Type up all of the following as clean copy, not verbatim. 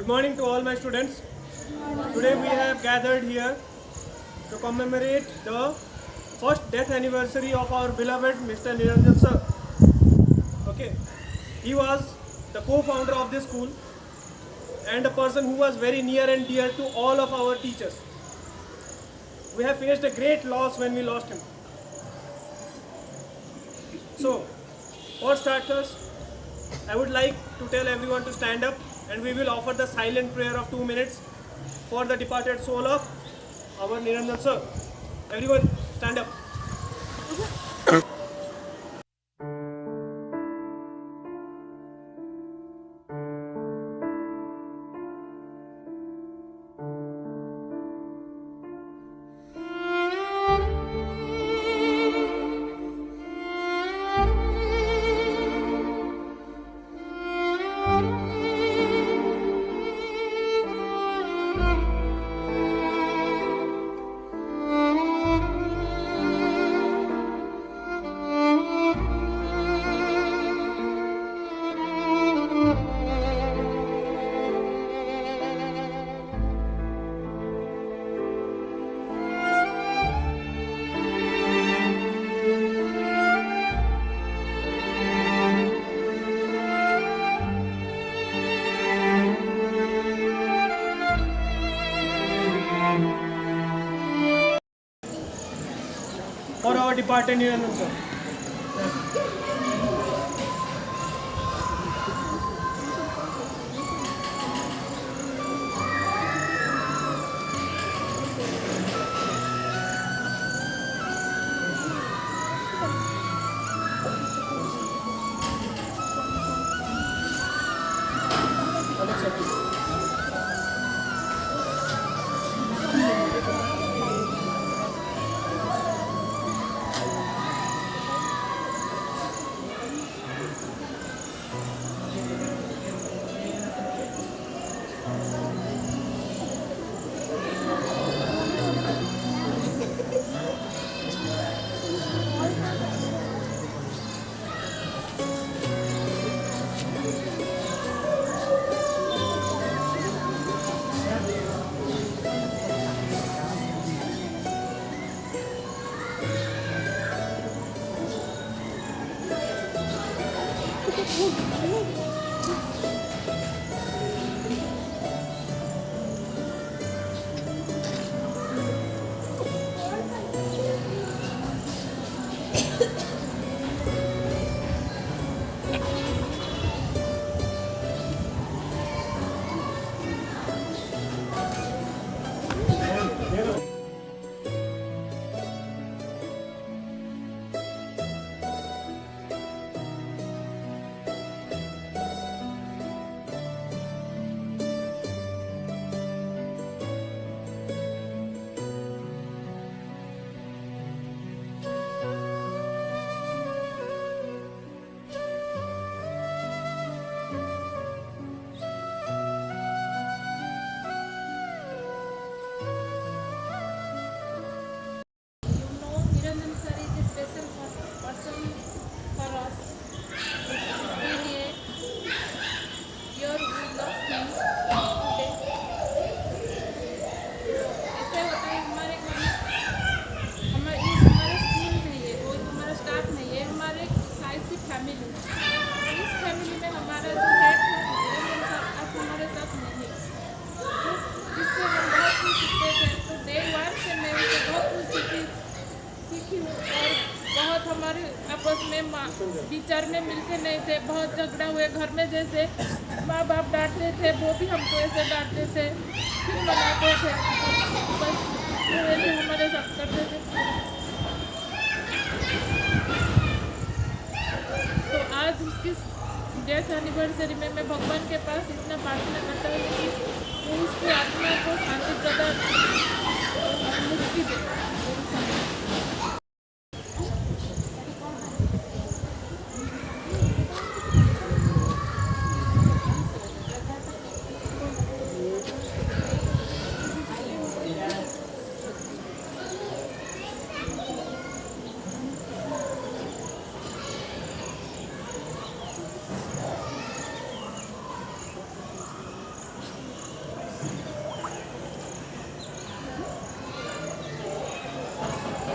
Good morning to all my students. Today we have gathered here to commemorate the first death anniversary of our beloved Mr. Niranjan sir. Okay, he was the co-founder of this school and a person who was very near and dear to all of our teachers. We have faced a great loss when we lost him. So, for starters, I would like to tell everyone to stand up and we will offer the silent prayer of 2 minutes for the departed soul of our Niranjan sir. Everyone stand up. For our departed Niranjan sir. Niranjan sir is a special person for us. इसलिए your we love him today. ऐसे होता है हमारे घर में हमारे school में ये और हमारा स्टाफ में ये हमारे साइज की फैमिली इस फैमिली में हमारा जो हेड है आज हमारे साथ नहीं है जिससे हम बहुत कुछ सीखते थे तो डे वन से मैं उसे बहुत कुछ सीखी हूँ और बहुत हमारे आपस में विचार में मिलते नहीं थे बहुत झगड़ा हुए घर में जैसे माँ बाप डांटते थे वो भी हमको ऐसे डांटते थे फिर मनाते थे बस वैसे हमारे साथ करते थे। तो आज उसकी डेथ एनिवर्सरी में मैं भगवान के पास इतना प्रार्थना करता हूँ कि वो उसकी आत्मा को शांति प्रदान मुक्ति दे।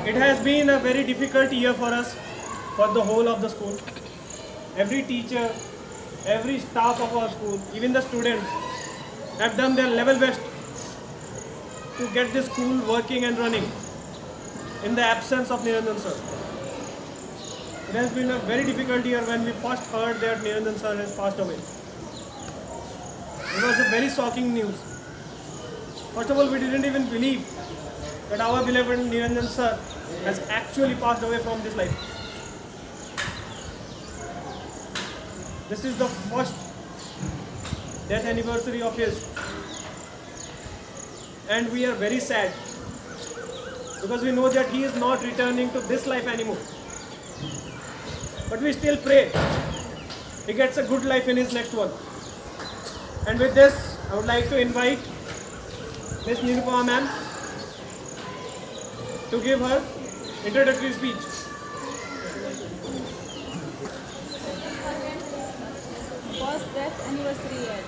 It has been a very difficult year for us, for the whole of the school. Every teacher, every staff of our school, even the students have done their level best to get this school working and running in the absence of Niranjan sir. It has been a very difficult year when we first heard that Niranjan sir has passed away. It was a very shocking news. First of all, we didn't even believe that our beloved Niranjan sir has actually passed away from this life. This is the first death anniversary of his, and we are very sad because we know that he is not returning to this life anymore. But we still pray he gets a good life in his next one. And with this, I would like to invite Miss Nirupama ma'am to give her introductory speech. First death anniversary है।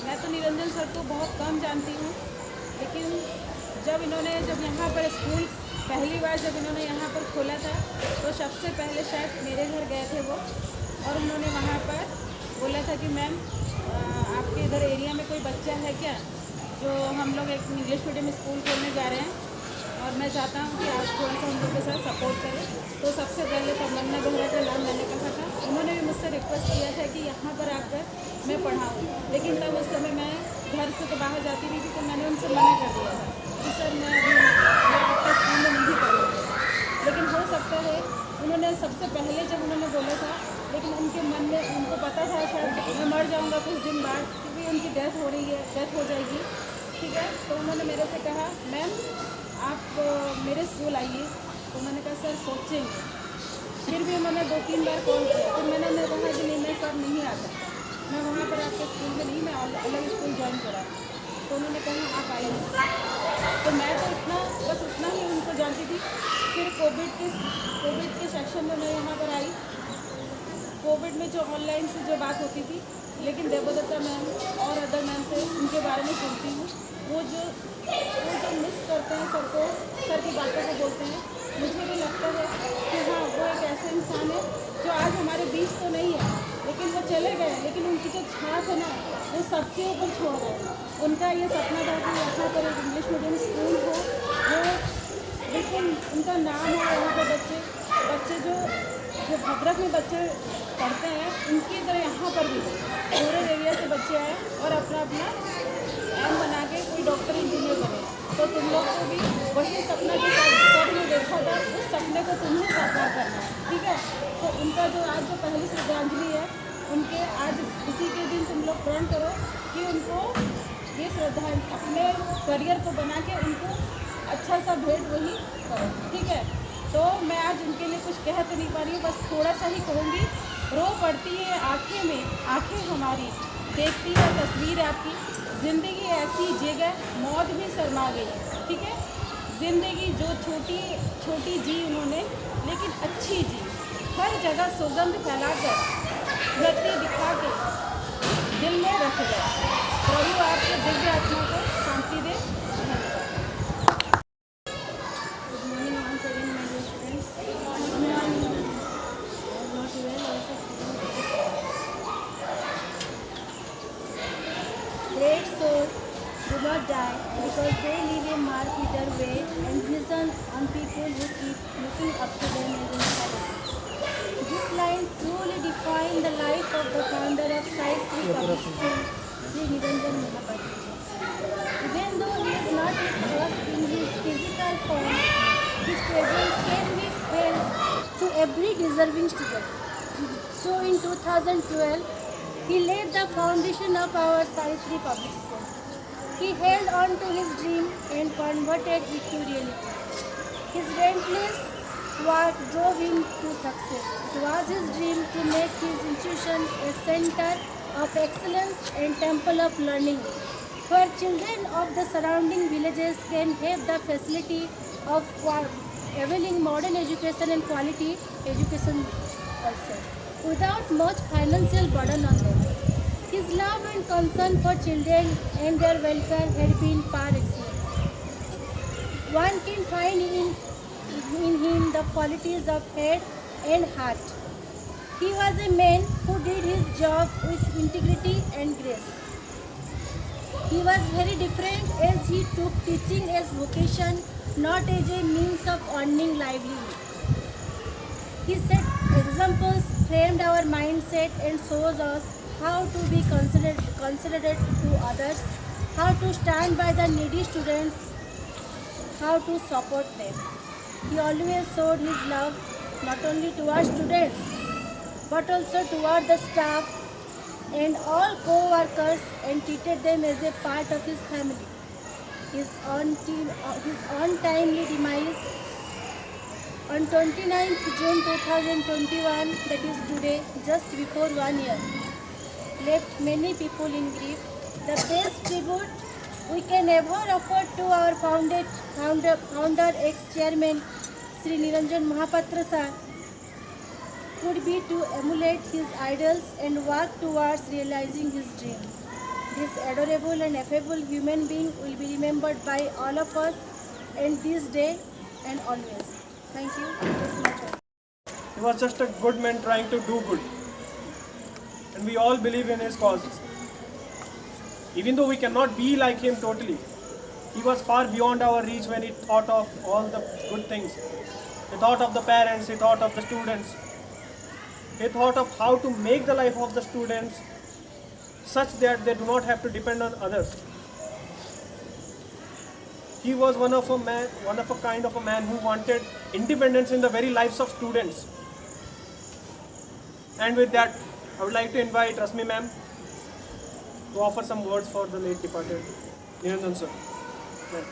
मैं तो Niranjan sir को बहुत कम जानती हूँ, लेकिन जब यहाँ पर स्कूल पहली बार जब इन्होंने यहाँ पर खोला था तो सबसे पहले शायद मेरे घर गए थे वो, और उन्होंने वहाँ पर बोला था कि मैम आपके इधर एरिया में कोई बच्चा है क्या, जो हम लोग एक इंग्लिश मीडियम स्कूल खोलने जा रहे हैं और मैं चाहता हूँ कि आप थोड़ा सा उन लोग के साथ सपोर्ट करें। तो सबसे पहले तमन्ना बेहरा का नाम मैंने कहा था। उन्होंने भी मुझसे रिक्वेस्ट किया था कि यहाँ पर आकर मैं पढ़ाऊँ, लेकिन तब उस समय मैं घर से तो बाहर जाती नहीं थी, तो मैंने उनसे मना कर दिया था कि सर मैं आपके स्कूल में नहीं पढ़ूँगी। लेकिन हो सकता है उन्होंने सबसे पहले जब उन्होंने बोला था, लेकिन उनके मन में उनको पता था शायद मैं मर जाऊँगा कुछ दिन बाद, क्योंकि उनकी डेथ हो जाएगी, ठीक है। तो उन्होंने मेरे से कहा मैम आप मेरे स्कूल आइए। तो मैंने कहा सर सोचेंगे। फिर भी उन्होंने 2-3 बार कॉल किया, फिर मैंने कहा कि नहीं मैं सर नहीं आ सकता, मैं वहाँ पर आपके स्कूल में नहीं, मैं अलग स्कूल ज्वाइन करा। तो उन्होंने कहा आप आइए। तो मैं तो बस उतना ही उनको जानती थी। फिर कोविड के सेक्शन में मैं यहाँ पर आई। कोविड में जो ऑनलाइन से जो बात होती थी, लेकिन देवदत्ता मैम और अदर मैम से उनके बारे में सुनती हूँ, वो जो मिस करते हैं सर की बातों को बोलते हैं। मुझे भी लगता है कि हाँ वो एक ऐसे इंसान है जो आज हमारे बीच तो नहीं है, लेकिन वो चले गए, लेकिन उनकी जो छाप है ना वो सबके ऊपर छोड़ गए। उनका ये सपना था कि यहाँ पर एक इंग्लिश मीडियम स्कूल हो, वो बिल्कुल उनका नाम हो, यहाँ पर बच्चे जो भद्रक में बच्चे पढ़ते हैं उनकी तरह यहाँ पर भी रूरल एरिया से बच्चे आए और अपना एम बना के कोई डॉक्टर इंजीनियर बने। तो तुम लोग को भी वही सपना जो सर ने देखा था, उस सपने को तुम्हें साकार करना है, ठीक है। तो उनका जो आज जो पहली श्रद्धांजलि है, उनके आज इसी के दिन तुम लोग प्रण करो कि उनको ये श्रद्धांजलि अपने करियर को बना के उनको अच्छा सा भेंट वही करो, ठीक है। तो मैं आज उनके लिए कुछ कह तो नहीं पा रही हूँ, बस थोड़ा सा ही कहूँगी। रो पड़ती है आँखें हमारी, देखती है तस्वीर आपकी, ज़िंदगी ऐसी जगह मौत भी शर्मा गई, ठीक है। ज़िंदगी जो छोटी जी उन्होंने, लेकिन अच्छी जी, हर जगह सुगंध फैलाकर स्मृति दिखा के दिल में रख गए। प्रभु आपके दिव्य आत्मा को शांति दे। Good morning once again my dear friends. Great souls do not die because they leave a mark with their way and glisten on people who keep looking up to them as inspiration. This line truly defines the life of the founder of Sai Sri Public School, Sri Niranjan Mahapati. Even though he is not with us in his physical form, his presence can be felt to every deserving student. So in 2012, he laid the foundation of our Sai Sri Public School. He held on to his dream and converted it to reality. His relentless work drove him to success. It was his dream to make his institution a center of excellence and temple of learning, where children of the surrounding villages can have the facility of availing modern education and quality education also, without much financial burden on them. His love and concern for children and their welfare had been par excellence. One can find in in him the qualities of head and heart. He was a man who did his job with integrity and grace. He was very different as he took teaching as vocation, not as a means of earning livelihood. He set examples, framed our mindset and shows us how to be considerate to others, how to stand by the needy students, how to support them. He always showed his love not only towards students but also toward the staff and all co-workers and treated them as a part of his family. His untimely demise on 29th June 2021, that is today, just before 1 year, left many people in grief. The best tribute we can ever offer to our founder, ex-chairman, Sri Niranjan Mahapatra sir, would be to emulate his idols and work towards realizing his dream. This adorable and affable human being will be remembered by all of us in this day and always. Thank you. He was just a good man trying to do good. And we all believe in his cause. Even though we cannot be like him totally, he was far beyond our reach when he thought of all the good things. He thought of the parents, he thought of the students. He thought of how to make the life of the students such that they do not have to depend on others. He was one of a kind of a man who wanted independence in the very lives of students. And with that, I would like to invite Rasmi ma'am to offer some words for the late departed Niranjan sir. Ma'am.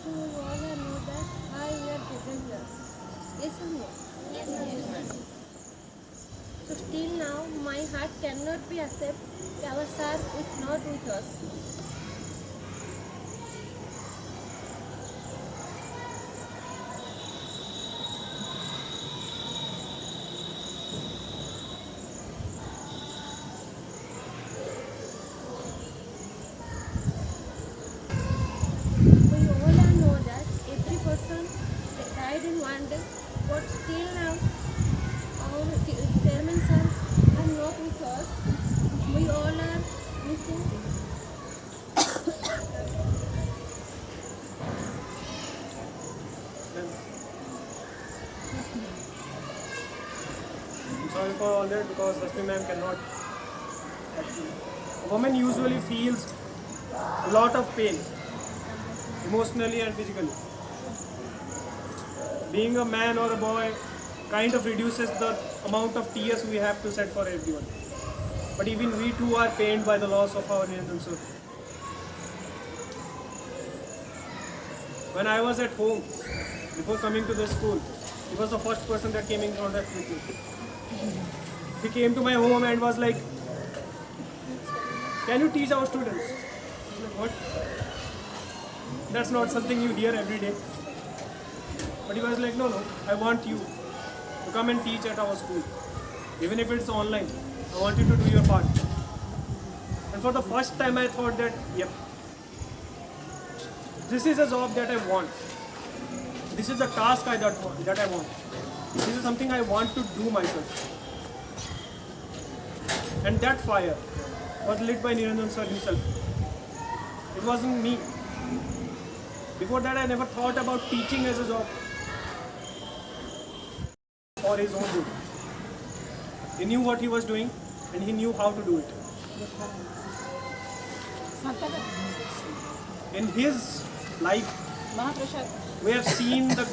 You all know that I am present here. Yes or no? Yes. So still now, my heart cannot be accept our sir is not with us. We all know that every person died in one day, but still now our chairman sir are not with us. We all are missing. I'm sorry for all that because Rasmi ma'am cannot actually. A woman usually feels a lot of pain, emotionally and physically. Being a man or a boy kind of reduces the amount of tears we have to shed for everyone. But even we too are pained by the loss of our Niranjan sir. When I was at home, before coming to the school, he was the first person that came in contact with me. He came to my home and was like, "Can you teach our students?" I was like, "What? That's not something you hear every day." But he was like, no, I want you to come and teach at our school. Even if it's online, I want you to do your part. And for the first time I thought that, yep, this is a job that I want. This is a task that I want. This is something I want to do myself. And that fire was lit by Niranjan sir himself. It wasn't me. Before that I never thought about teaching as a job for his own good. He knew what he was doing and he knew how to do it. In his life, we have seen the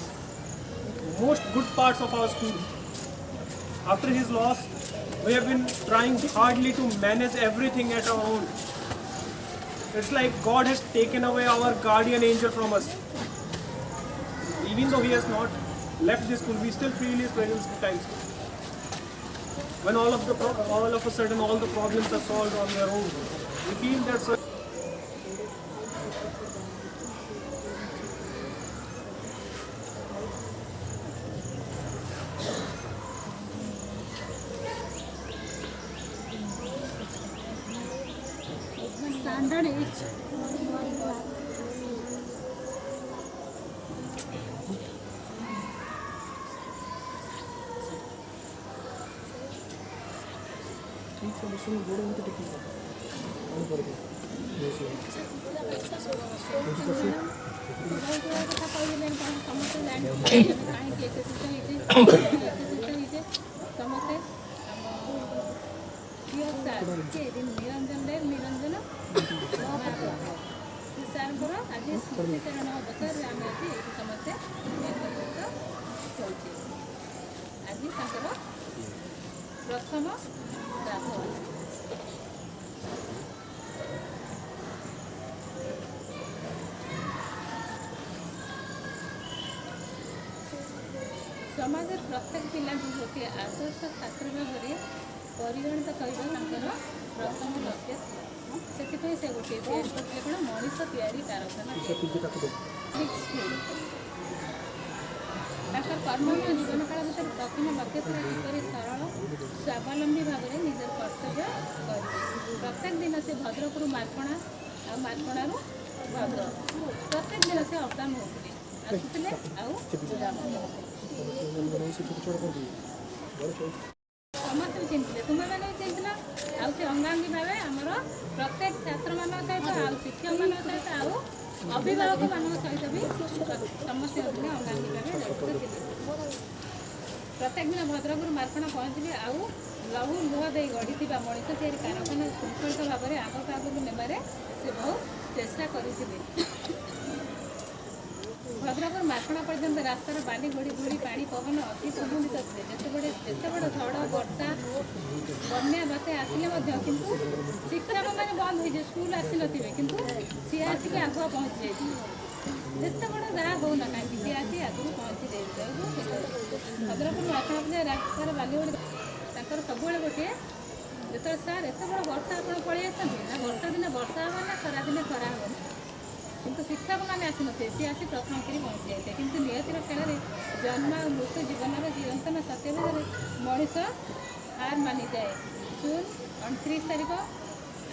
most good parts of our school. After his loss, we have been trying hardly to manage everything at our own. It's like God has taken away our guardian angel from us. Even though he has not left this school, we still feel his presence at times. When all of a sudden all the problems are solved on their own, we feel that Standard age. ठीक से सुन गोड़ में तो टिकी कौन कर दे କଥା କହିଦେଲେଣି କାରଣ ସମସ୍ତେ ଜାଣିଛନ୍ତି କାହିଁକି ଏତେ ଶୀତ ହେଇଛି ସମସ୍ତେ ଆମ ପ୍ରିୟ ସାର୍ କିଏ ନିରଞ୍ଜନ ଦେବ ନିରଞ୍ଜନ ସେ ସାର୍ଙ୍କର ଆଜି ସ୍ମୃତିଚାରଣ ଅବସରରେ ଆମେ ଆଜି ଏଇଠି ସମସ୍ତେ ଏକତ୍ରିତ ହେଉଛେ। ଆଜି ତାଙ୍କର ପ୍ରଥମ ଶ୍ରାଦ୍ଧ। ସମାଜର ପ୍ରତ୍ୟେକ ପିଲାଙ୍କୁ ଗୋଟିଏ ଆଦର୍ଶ ଛାତ୍ର ଭାବରେ ପରିଗଣିତ କରିବା ତାଙ୍କର ପ୍ରଥମ ଲକ୍ଷ୍ୟ ଥିଲା। ସେଥିପାଇଁ ସେ ଗୋଟିଏ ତିଆରି କରିଥିଲେ କ'ଣ ମଣିଷ ତିଆରି କାରଖାନା। ତାଙ୍କର କର୍ମମୟ ଜୀବନକାଳ ଭିତରେ ପ୍ରଥମ ଲକ୍ଷ୍ୟ ଥିଲା କିପରି ସରଳ ସ୍ୱାବଲମ୍ବୀ ଭାବରେ ନିଜର କର୍ତ୍ତବ୍ୟ କରିବେ। ପ୍ରତ୍ୟେକ ଦିନ ସେ ଭଦ୍ରକରୁ ମାର୍କଣା ଆଉ ମାର୍କଣାରୁ ଭଦ୍ରକ ପ୍ରତ୍ୟେକ ଦିନ ସେ ଅପଡାଉନ୍ ହେଉଥିଲେ ଆସୁଥିଲେ ଆଉ ସମସ୍ତେ ବି ଚିନ୍ତିଥିଲେ ତୁମେମାନେ ବି ଚିନ୍ତିଲ ଆଉ ସେ ଅଙ୍ଗାଙ୍ଗୀ ଭାବେ ଆମର ପ୍ରତ୍ୟେକ ଛାତ୍ରମାନଙ୍କ ସହିତ ଆଉ ଶିକ୍ଷକମାନଙ୍କ ସହିତ ଆଉ ଅଭିଭାବକମାନଙ୍କ ସହିତ ବି ସମସ୍ତେ ଅଙ୍ଗୀ ଭାବେ ଜଡ଼ିତ ଥିଲେ। ପ୍ରତ୍ୟେକ ଦିନ ଭଦ୍ରକରୁ ମାର୍କଣା ପହଞ୍ଚିଲେ ଆଉ ଲହୁ ଲୁହ ଦେଇ ଗଢ଼ିଥିବା ମଣିଷ ତିଆରି କାରଖାନା ଶୃଙ୍ଖଳିତ ଭାବରେ ଆଗକୁ ନେବାରେ ସେ ବହୁତ ଚେଷ୍ଟା କରିଥିଲେ। ଭଦ୍ରକରୁ ମାର୍କଣା ପର୍ଯ୍ୟନ୍ତ ରାସ୍ତାର ବାଲି ଘୋଡ଼ି ପାଣି ପବନ ଅତି ପ୍ରବନ୍ଧିତ ଥିଲେ। ଯେତେ ବଡ଼ ଝଡ଼ ବର୍ଷା ବନ୍ୟା ବାତ୍ୟା ଆସିଲେ ମଧ୍ୟ କିନ୍ତୁ ଶିକ୍ଷକମାନେ ବନ୍ଦ ହୋଇଯିବେ ସ୍କୁଲ ଆସିନଥିବେ କିନ୍ତୁ ସିଏ ଆସିକି ଆଗୁଆ ପହଞ୍ଚି ଯାଇଥିଲେ। ଯେତେ ବଡ଼ ଯାହା ହେଉନା କାହିଁକି ସିଏ ଆସି ଆଗରୁ ପହଞ୍ଚି ଦେଇଥିଲେ। ଭଦ୍ରକରୁ ମାର୍କଣା ପର୍ଯ୍ୟନ୍ତ ରାସ୍ତାର ବାଲି ଘୋଡ଼ି ତାଙ୍କର ସବୁବେଳେ ଗୋଟିଏ ଯେତେବେଳେ ସାର୍ ଏତେ ବଡ଼ ବର୍ଷା ଆପଣ ପଳେଇ ଆସିଛନ୍ତି ନା ବର୍ଷା ଦିନେ ବର୍ଷା ହେବ ନା ଖରାଦିନେ ଖରା ହେବ ନା କିନ୍ତୁ ଶିକ୍ଷକମାନେ ଆସିନଥିଲେ ସିଏ ଆସି ପ୍ରଥମ କରି ପହଞ୍ଚି ଯାଇଥିଲେ। କିନ୍ତୁ ନିୟତିର ଖେଳରେ ଜନ୍ମ ଆଉ ମୃତ୍ୟୁ ଜୀବନର ଚିରନ୍ତନ ସତ୍ୟ ଭିତରେ ମଣିଷ ହାର ମାନିଯାଏ। ଜୁନ୍ 29 ତାରିଖ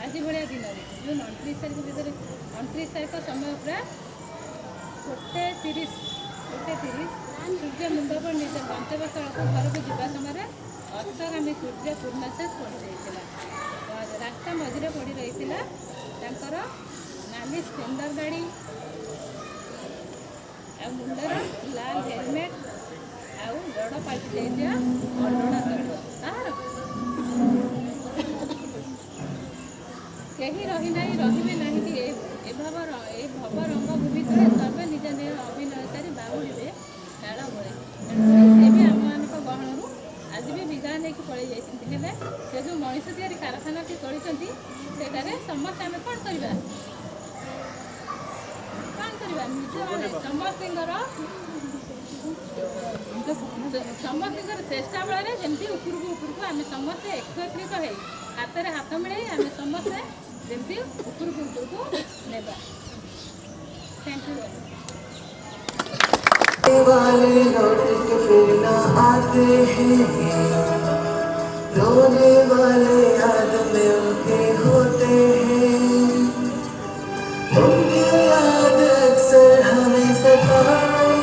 ଆଜି ଭଳିଆ ଦିନରେ ଜୁନ୍ 29 ତାରିଖ ଭିତରେ 29 ତାରିଖ ସମୟ ପୁରା 1:30 ସୂର୍ଯ୍ୟ ମୁଣ୍ଡ ଉପରେ ନିଜ ଗନ୍ତବ୍ୟ ସ୍ଥଳକୁ ଘରକୁ ଯିବା ସମୟରେ ଅସ୍ତଗାମୀ ସୂର୍ଯ୍ୟ ପୂର୍ଣ୍ଣଚ୍ଛେଦ ପଡ଼ିଯାଇଥିଲା। ରାସ୍ତା ମଝିରେ ପଡ଼ି ରହିଥିଲା ତାଙ୍କର ନାଲି ସ୍ପେଣ୍ଡର ଗାଡ଼ି ଆଉ ମୁଣ୍ଡର ଲାଲ ହେଲମେଟ୍ ଆଉ ଜଡ଼ ପାଲଟି ଯାଇଥିବା ଅଲଣା ତାହାର କେହି ରହିବେ ନାହିଁ କି ଏ ଭବ ରଙ୍ଗ ଭୂମି ତଳେ ସର୍ବେ ନିଜ ନିଜ ଅଭିନୟ ସାରି ବାହୁଡ଼ିବେ ଡାଳ ଭଳି। ସେ ବି ଆମମାନଙ୍କ ଗହଣରୁ ଆଜି ବି ବିଦାୟ ନେଇକି ପଳେଇ ଯାଇଛନ୍ତି। ହେଲେ ସେ ଯେଉଁ ମଣିଷ ତିଆରି କାରଖାନାଟି ତୋଳିଛନ୍ତି ସେଇଟାରେ ସମସ୍ତେ ଆମେ କ'ଣ କରିବା ସମସ୍ତଙ୍କର ଚେଷ୍ଟା ବଳରେ ଯେମିତି ଉପରକୁ ଆମେ ସମସ୍ତେ ଏକତ୍ରିତ ହେଇ ହାତରେ ହାତ ମିଳେଇ ଆମେ ସମସ୍ତେ ଯେମିତି ଉପରକୁ ନେବା। Thank you. वाले लौट के फिर ना आते हैं, रोने वाले याद में उनके होते हैं। उनकी याद अक्सर हमें सताए,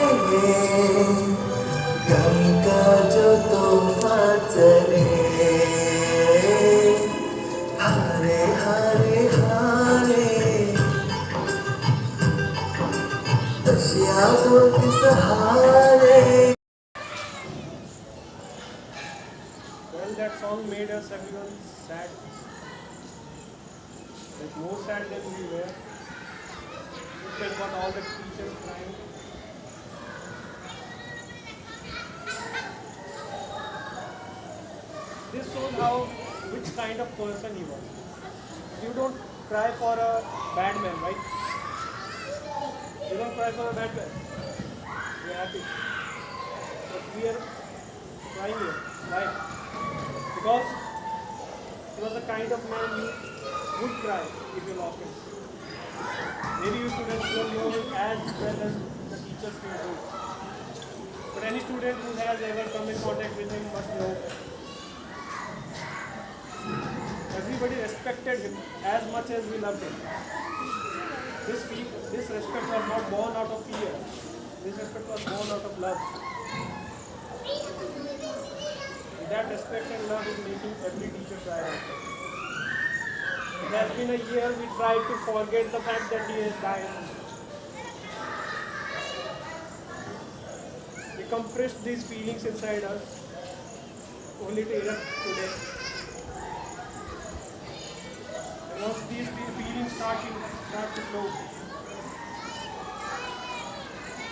गम का जो तूफान चले। हारे हारे हारे बस यादों के सहारे। Well, that song made us everyone sad, like more sad than we were. It got all the teachers crying. This shows which kind of person he was. You don't cry for a bad man, right? You don't cry for a bad man. You're happy. But we are crying here. Why? Because he was the kind of man you would cry if you lost him. Maybe you students don't know him as well as the teachers will do. But any student who has ever come in contact with him must know. Everybody respected him as much as we loved him. This respect was not born out of fear. This respect was born out of love. That respect and love is making every teacher cry out. It has been a year. We tried to forget the fact that he has died. We compressed these feelings inside us, only to erupt today. And once these feelings start to flow,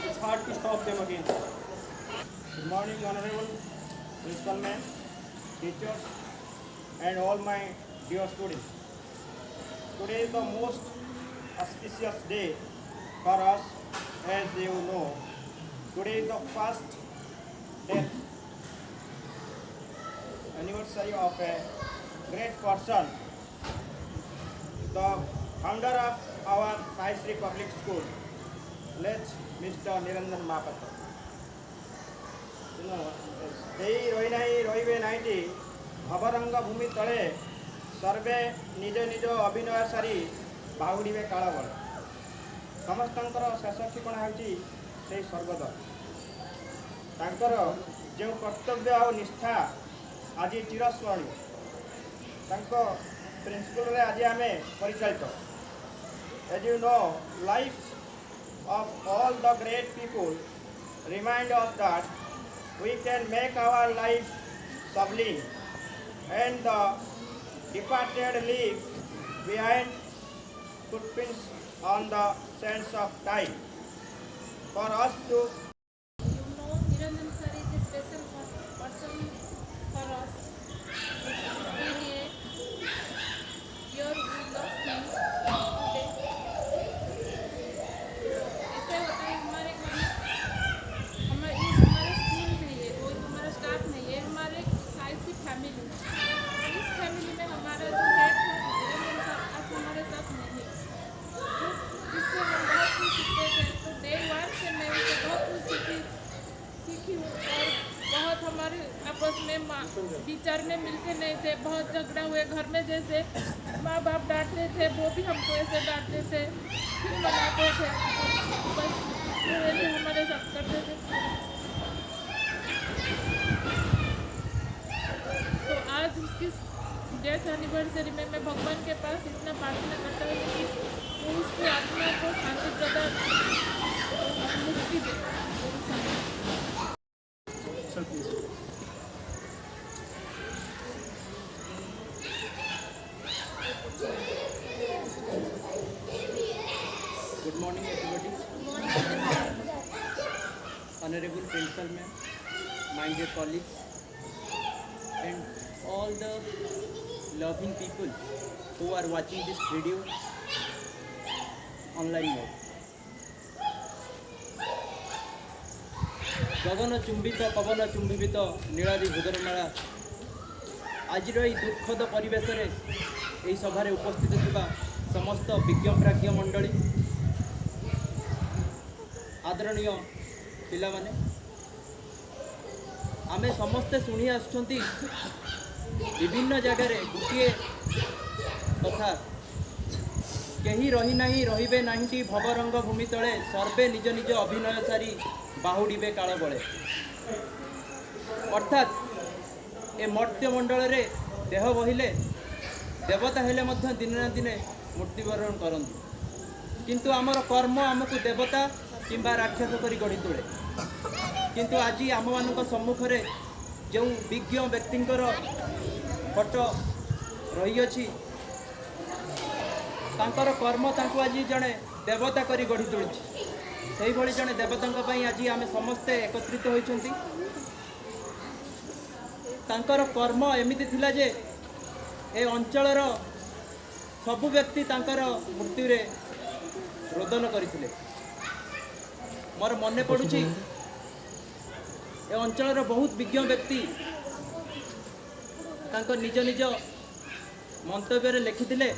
it's hard to stop them again. Good morning, Honorable Principal Ma'am, teachers, and all my dear students. Today is the most auspicious day for us, as you know. Today is the first death anniversary of a great person, the founder of our Sahishri Public School, late Mr. Niranjan Mahapaତ୍ର. रही ninety भवरंग भूमि तले सर्वे निज निज अभिनय सारी बाहुड़े काल बड़े समस्त शेष ठिकणा हो स्वर्गद्वार तांकर जो कर्तव्य और निष्ठा आज चिरस्मरणीय प्रिंसिपल आज आम परिचालित as you know life of all the great people remind us that we can make our life sublime, and the departed leave behind footprints on the sands of time. For us to Niranjan sir is a special person for us. Being a pure good of him today. ऐसे होता है हमारे घर में हमारे school में ही है, कोई हमारा स्टाफ नहीं है, हमारे साइज की फैमिली। इस फैमिली में हमारा जो हेड है आज हमारे साथ नहीं है, जिससे हम बहुत कुछ सीखते थे। तो डे वन से मैं उससे बहुत कुछ सीखी हूँ और बहुत हमारे आपस में विचार में मिलते नहीं थे, बहुत झगड़ा हुए घर में। जैसे माँ बाप डांटते थे वो भी हमको ऐसे डांटते थे, फिर मनाते थे, बस वो ऐसे हमारे साथ करते थे। तो आज उसकी डेथ एनिवर्सरी में मैं भगवान के पास इतना प्रार्थना करता हूँ कि वो उसकी आत्मा को शांति प्रदान मुक्ति दे। good morning everybody. Honorable Principal Ma'am, my dear colleagues, and all the loving people who are watching this video online mode. गगन चुंबित पवन चुंबित नीलादी भूधरमाला आज दुखद परिवेश यही सभारे उपस्थित थिबा समस्त विज्ञ प्राज्ञ मंडली आदरणीय पिला माने आमे समस्ते शुणी आसुछंती विभिन्न जगार गोटे कथा कहीं रही नहीं रहिबे नहीं भवरंग भूमि तले सर्वे निज निज अभिनय सारी बाहुड़े काल बड़े अर्थात ए मर्त्यमंडल रे देह बहिले देवता हेले मध्य दिने ना दिने मृत्युवरण करंतु किंतु आमर कर्म आमको देवता किंबा राक्षस करी गढ़ी तोड़े किंतु आज आम मान सम्मुख रे जो विज्ञ व्यक्तिंकर फोटो रही अछि तांकर कर्म तांको आज जड़े देवता करी गढ़ी तोड़ी से भली जड़े देवता आज आम समस्ते एकत्रित होइछंती। तांकर कर्म एमिति थिला जे ए अंचलर सबु व्यक्ति तांकर मृत्यु रे रोदन करथिले। मोर मने पड़ुछि ए अंचलर बहुत विज्ञ व्यक्ति तांकर निज निज मंतव्य रे लिखिथिले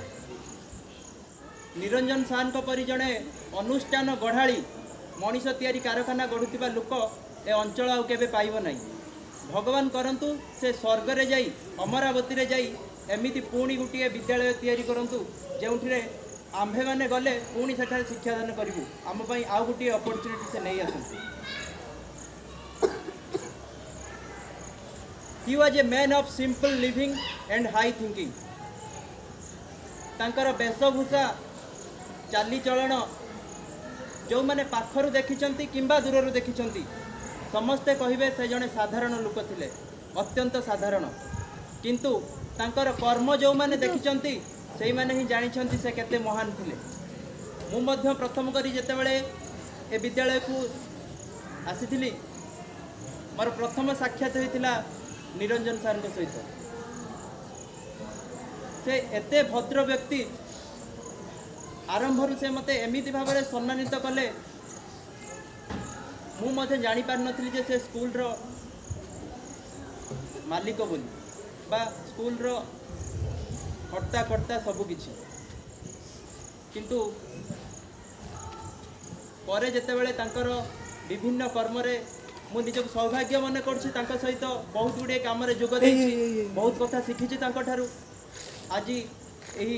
निरंजन सार परी जड़े अनुष्ठान गढ़ाड़ी मनीष तैयारी कारखाना गढ़ुवा लोक ए अंचल आउ केबे पाइब नहीं। भगवान करंतु से स्वर्ग रे जाई अमरावती रे जाई एमिति पुणी गोटे विद्यालय तैयारी करंतु जोठिरे आम्भे माने गले पुणी सेठारे शिक्षादान करिवु आम पई आउ गोटे अपॉर्चुनिटी से नहीं आसंतु। He was a man of simple living and high thinking. तांकर वेशभूषा चालीचलन जो मैंने पाखरु देखिछंती किंबा दूररू देखिछंती समस्ते कहिबे से जड़े साधारण लोक थिले, अत्यंत साधारण, किंतु तांकर कर्म जो मैंने देखिछंती सेही माने ही जानिछंती से केते महान थिले। मु मध्य प्रथम करी जेतेबेले ए विद्यालय को आसीथिली मोर प्रथम साक्षात होइतिला निरंजन सार सहित। से एते भद्र व्यक्ति आरंभरू से मते एमिति भाव में सम्मानित कले मु मते जानी पार नथली जे से स्कूल रो मालिक बोली बा स्कूल रो कर्ता कर्ता सब किछि, किंतु परे जेतेबेले तांकर विभिन्न कर्म रे मु निजक सौभाग्य मन करछि, तांका सहित बहुत गुडे काम रे जोग देछि, बहुत कथा शिखिछि तांका ठारू। आज यही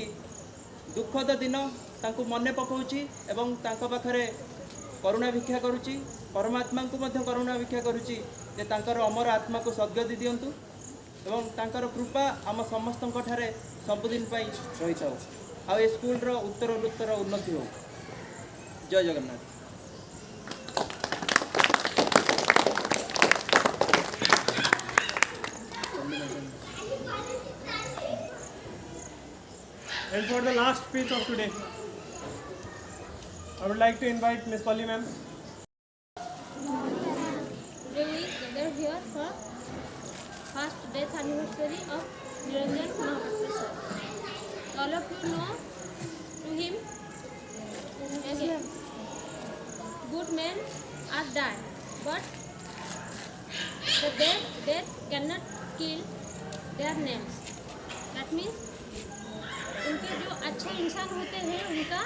दुखद दिन तांको मने पकाउछि एवं तांको पाखरे करुणा भिक्षा करुछि, परमात्मा को मध्य करुणा भिक्षा करुछि जे तांकर अमर आत्मा को सद्गति दियंतु एवं तांकर कृपा आम समस्तଙ୍କ ठारे सबुदिन पई रही थाउ। आ ए स्कूल रो उत्तर उन्नति हो। जय Jagannath. And for the last speech of today, I would like to invite Ms. Palli ma'am. Today we gather here for first death anniversary of Niranjan Mahapatra sir. All of you know to him as a good man are died, but the death cannot kill their names. That means उनके जो अच्छे इंसान होते हैं उनका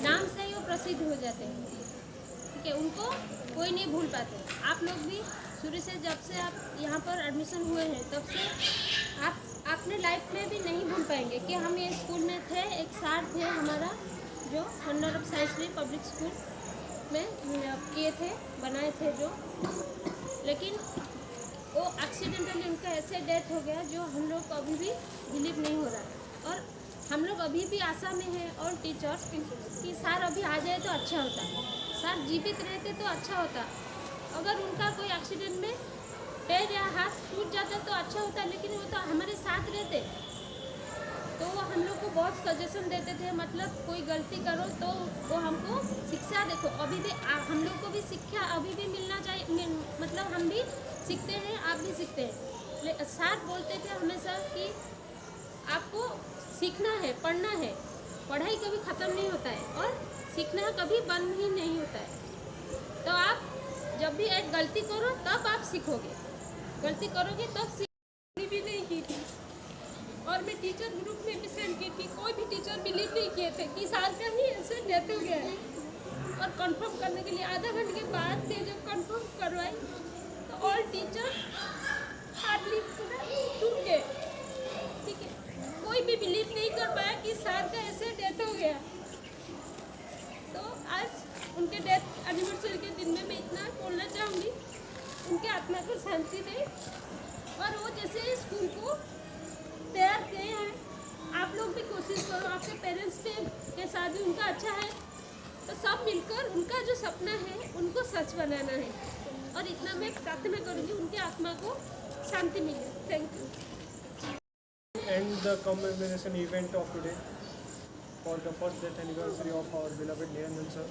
नाम से ही वो प्रसिद्ध हो जाते हैं, ठीक है, उनको कोई नहीं भूल पाते। आप लोग भी शुरू से जब से आप यहाँ पर एडमिशन हुए हैं तब से आप अपने लाइफ में भी नहीं भूल पाएंगे कि हम ये स्कूल में थे। एक सार थे हमारा जो hander of science public school में किए थे, बनाए थे जो, लेकिन वो एक्सीडेंटली उनका ऐसे डेथ हो गया जो हम लोग को अभी भी बिलीव नहीं हो रहा है। और हम लोग अभी भी आशा में हैं और टीचर्स कि सर अभी आ जाए तो अच्छा होता, सर जीवित रहते तो अच्छा होता। अगर उनका कोई एक्सीडेंट में पैर या हाथ टूट जाता तो अच्छा होता, लेकिन वो तो हमारे साथ रहते। तो वो हम लोग को बहुत सजेशन देते थे, मतलब कोई गलती करो तो वो हमको शिक्षा देखो। अभी भी हम लोग को भी शिक्षा अभी भी मिलना चाहिए, मतलब हम भी सीखते हैं, आप भी सीखते हैं। सर बोलते थे हमेशा कि आपको सीखना है, पढ़ना है, पढ़ाई कभी ख़त्म नहीं होता है और सीखना कभी बंद ही नहीं होता है। तो आप जब भी एक गलती करो तब आप सीखोगे, गलती करोगे तब सीख भी नहीं की थी। और मैं टीचर ग्रुप में भी सेंड की थी, कोई भी टीचर बिलीव नहीं किए थे कि साल का ही ऐसे डेथ हो गया है। और कंफर्म करने के लिए आधा घंटे के बाद थे जब कंफर्म करवाई तो ऑल टीचर हार्डली टूट गए, ठीक है, कोई भी बिलीव नहीं कर पाया कि सर का ऐसे डेथ हो गया। तो आज उनके डेथ एनिवर्सरी के दिन में मैं इतना बोलना चाहूँगी, उनके आत्मा को शांति दे। और वो जैसे स्कूल को तैयार किए हैं, आप लोग भी कोशिश करो, आपके पेरेंट्स के साथ भी उनका अच्छा है तो सब मिलकर उनका जो सपना है उनको सच बनाना है। और इतना मैं प्रार्थना करूँगी उनके आत्मा को शांति मिले। Thank you. End the commemoration event of today for the first death anniversary of our beloved Niranjan sir.